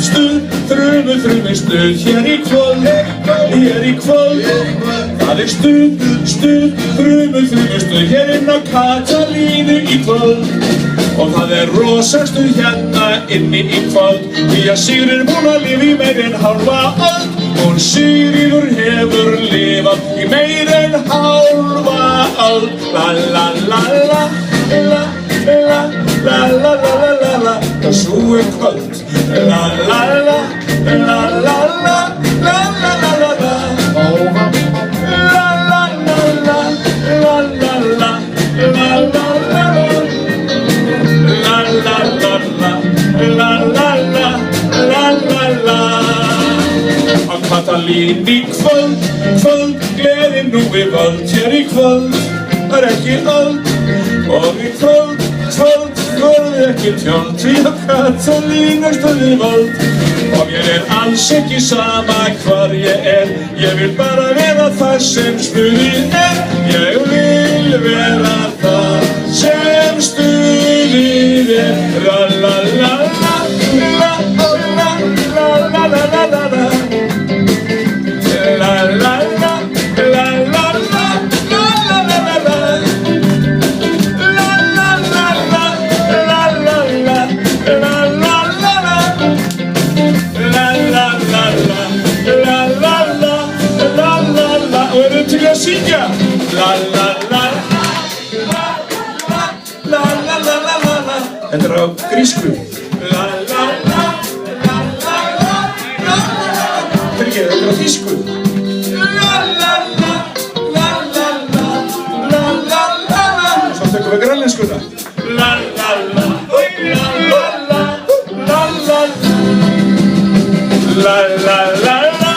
Stuð, stuð hér í kvöld, það stuð, stuð hér inn á Katalínu í kvöld. Og það rosa stuð hérna inni í kvöld, því að Sigríður búin að lifa í meir en hálfa öld. Hún Sigríður hefur lifað í meir en hálfa öld. La la la la, la la la la la la la, og svo kvöld. La la la, la la la, la la la la la, la la la la, la la la, la la la la, la la la la la. Á Katalínu í kvöld, gleðin nú við völd. Hér í kvöld ekki öld, og í kvöld verður ekki tjónd, því að Katalínu stóð við völd. Og mér alls ekki sama hvar ég vil bara vera það sem stuðið ég vil vera það sem stuðið la la la la, la la la la la la la la, la la la, la la la, la la la la, syngja la la la la la la la la la la la. Þetta á grísku. La la la la la la la la. Þetta á þýsku. La la la la la la la la la la. Svo tökum við grænlenskuna. La la la la la la la la la la la.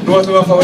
Nú ætlum við að fá